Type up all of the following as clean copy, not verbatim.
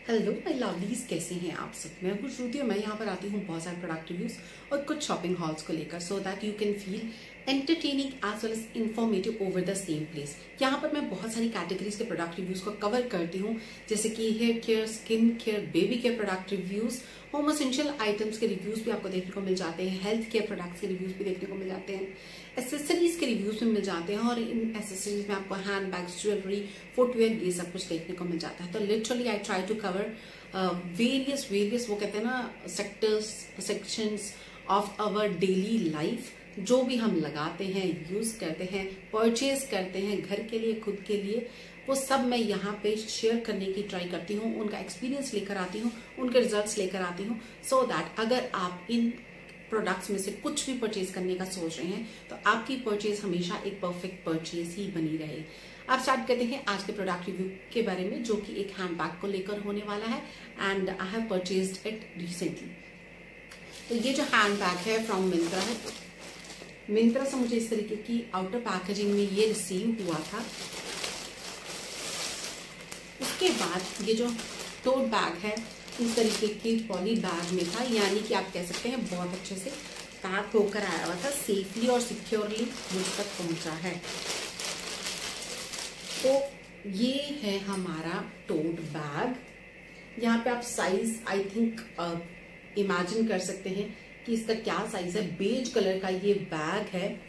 Hello my lovelies, कैसे हैं आप सब। मैं हूँ श्रुति और मैं यहाँ पर आती हूँ बहुत सारे प्रोडक्ट रिव्यूज और कुछ शॉपिंग हॉल्स को लेकर, so that you can feel entertaining as well as informative over the same place. यहाँ पर मैं बहुत सारी कैटेगरीज के प्रोडक्ट रिव्यूज को कवर करती हूँ, जैसे कि hair care, skin care, baby care product reviews, home essential items के रिव्यूज भी आपको देखने को मिल जाते हैं, हेल्थ केयर प्रोडक्ट्स के रिव्यूज भी देखने को मिल जाते हैं, एसेसरीज के रिव्यूज भी मिल जाते हैं और इन एसेसरीज में आपको हैंड बैग्स, ज्वेलरी, फुटवेयर, ये सब कुछ देखने को मिल जाता है। तो literally I try to cover various वो कहते हैं ना sectors, sections of our daily life, जो भी हम लगाते हैं, यूज करते हैं, परचेज करते हैं घर के लिए, खुद के लिए, वो सब मैं यहाँ पे शेयर करने की ट्राई करती हूँ, उनका एक्सपीरियंस लेकर आती हूँ, उनके रिजल्ट्स लेकर आती हूँ, सो दैट अगर आप इन प्रोडक्ट्स में से कुछ भी परचेज करने का सोच रहे हैं तो आपकी परचेज हमेशा एक परफेक्ट परचेज ही बनी रहे। अब स्टार्ट करते हैं आज के प्रोडक्ट रिव्यू के बारे में, जो कि एक हैंड बैग को लेकर होने वाला है and I have purchased it recently. तो ये जो हैंड बैग है फ्रॉम मिंत्रा है, मिंत्रा से मुझे इस तरीके की आउटर पैकेजिंग में ये रिसीव हुआ था। उसके बाद ये जो टोट बैग है इस तरीके की पॉली बैग में था, यानी कि आप कह सकते हैं बहुत अच्छे से पैक होकर आया हुआ था, सेफली और सिक्योरली मुझ तक पहुंचा है। तो ये है हमारा टोट बैग। यहाँ पे आप साइज आई थिंक इमेजिन कर सकते हैं कि इसका क्या साइज है। बेज कलर का ये बैग है।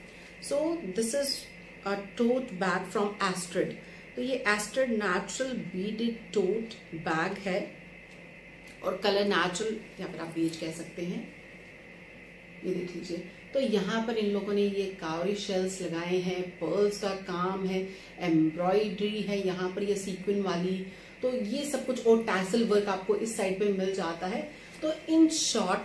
So this is a tote bag from Astrid. तो ये Astrid natural beaded tote bag है और कलर नेचुरल, यहाँ पर आप बेज कह सकते हैं, ये देख लीजिए। तो यहाँ पर इन लोगों ने ये कावरी शेल्स लगाए हैं, पर्ल्स का काम है, एम्ब्रॉयडरी है यहाँ पर ये सीक्वेंस वाली, तो ये सब कुछ, और टैसल वर्क आपको इस साइड पे मिल जाता है। तो इन शॉर्ट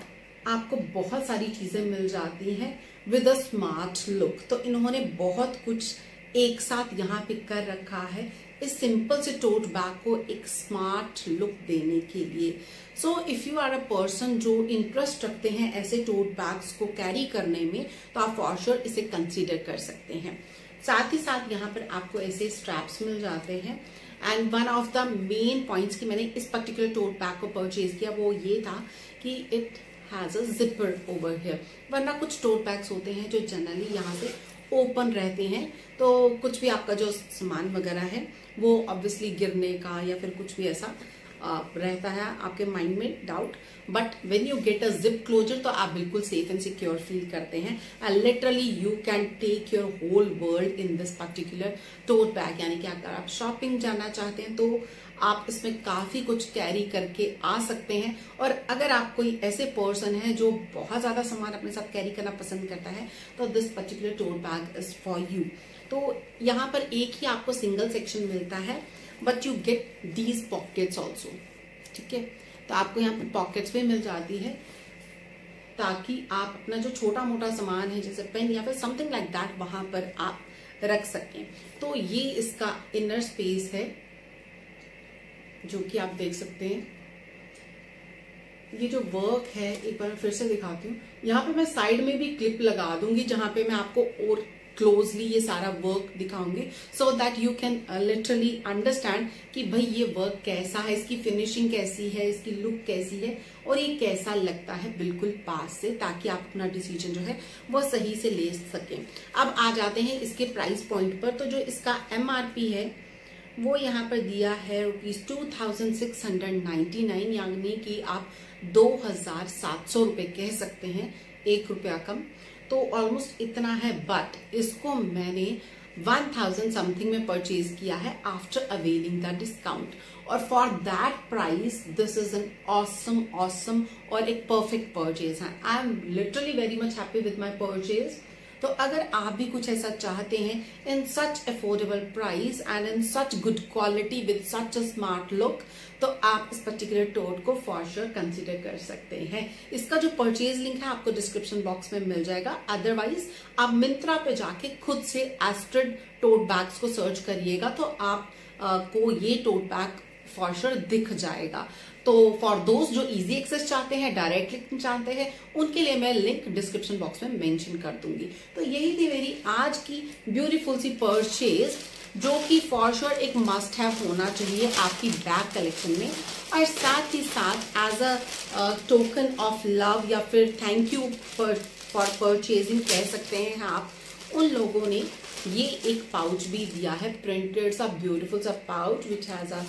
आपको बहुत सारी चीजें मिल जाती हैं विद अ स्मार्ट लुक। तो इन्होंने बहुत कुछ एक साथ यहाँ पे कर रखा है इस सिंपल से टोट बैग को एक स्मार्ट लुक देने के लिए। So if you are a person जो इंटरेस्ट रखते हैं ऐसे टोट बैग्स को कैरी करने में, तो आप फॉर श्योर इसे कंसीडर कर सकते हैं। साथ ही साथ यहाँ पर आपको ऐसे स्ट्रैप्स मिल जाते हैं and one of the main points कि मैंने इस पर्टिकुलर टोट बैग को परचेज किया वो ये था कि it has a zipper over here. वरना कुछ टोट बैग्स होते हैं जो जनरली यहाँ से ओपन रहते हैं, तो कुछ भी आपका जो सामान वगैरह है वो ऑब्वियसली गिरने का या फिर कुछ भी ऐसा रहता है आपके माइंड में doubt. But when you get a zip closure तो आप बिल्कुल सेफ एंड सिक्योर फील करते हैं and literally you can take your whole world in this particular tote bag. यानी कि अगर आप शॉपिंग जाना चाहते हैं तो आप इसमें काफी कुछ कैरी करके आ सकते हैं। और अगर आप कोई ऐसे पर्सन है जो बहुत ज्यादा सामान अपने साथ कैरी करना पसंद करता है तो this particular tote bag is for you. तो यहाँ पर एक ही आपको सिंगल सेक्शन मिलता है, but you get these pockets also. ठीक है, तो आपको यहाँ पर पॉकेट्स भी मिल जाती है ताकि आप अपना जो छोटा मोटा सामान है जैसे पेन या फिर समथिंग लाइक दैट वहां पर आप रख सकें। तो ये इसका इनर स्पेस है जो कि आप देख सकते हैं। ये जो वर्क है एक बार फिर से दिखाती हूँ। यहाँ पे मैं साइड में भी क्लिप लगा दूंगी जहां पे मैं आपको और क्लोजली ये सारा वर्क दिखाऊंगी, सो that you can literally understand कि भाई ये वर्क कैसा है, इसकी फिनिशिंग कैसी है, इसकी लुक कैसी है और ये कैसा लगता है बिल्कुल पास से, ताकि आप अपना डिसीजन जो है वो सही से ले सकें। अब आ जाते हैं इसके प्राइस पॉइंट पर। तो जो इसका MRP है वो यहाँ पर दिया है ₹2699, यानी कि आप 2700 रुपए कह सकते हैं, ₹1 कम, तो ऑलमोस्ट इतना है। बट इसको मैंने 1000 समथिंग में परचेज किया है आफ्टर अवेलिंग द डिस्काउंट, और for that price this is an awesome और एक परफेक्ट परचेज है। I am literally very much happy with my purchase. तो अगर आप भी कुछ ऐसा चाहते हैं in such affordable price and in such good quality with such a smart look, तो आप इस पर्टिकुलर टोट को फॉर श्योर कंसीडर कर सकते हैं। इसका जो परचेज लिंक है आपको डिस्क्रिप्शन बॉक्स में मिल जाएगा। अदरवाइज आप मिंत्रा पे जाके खुद से एस्ट्रिड टोट बैग्स को सर्च करिएगा तो आप को ये टोट बैग फॉर श्योर दिख जाएगा। तो फॉर दोस्त जो इजी एक्सेस चाहते हैं, डायरेक्टली चाहते हैं, उनके लिए मैं लिंक डिस्क्रिप्शन बॉक्स में मेंशन कर दूंगी। तो यही थी मेरी आज की ब्यूटीफुल सी परचेज जो कि फॉर श्योर एक मस्ट हैव होना चाहिए आपकी बैग कलेक्शन में। और साथ ही साथ as a token of love या फिर थैंक यू फॉर परचेजिंग कह सकते हैं आप, उन लोगों ने ये एक पाउच भी दिया है, प्रिंटेड सा ब्यूटीफुल सा pouch which has a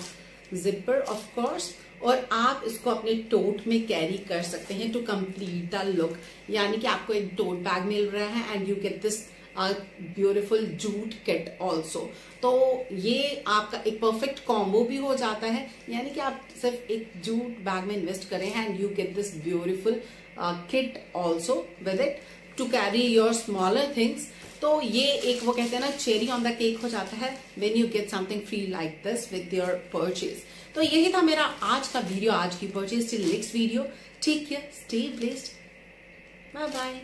zipper of course, और आप इसको अपने टोट में कैरी कर सकते हैं टू कंप्लीट द लुक। यानी कि आपको एक टोट बैग मिल रहा है and you get this beautiful jute kit also. तो ये आपका एक परफेक्ट कॉम्बो भी हो जाता है, यानी कि आप सिर्फ एक जूट बैग में इन्वेस्ट करें and you get this beautiful kit also with it to carry your smaller things. तो ये एक वो कहते हैं ना चेरी ऑन द केक हो जाता है when you get something free like this with your purchase. तो यही था मेरा आज का वीडियो, आज की purchase. Till next video, take care, stay blessed, bye bye.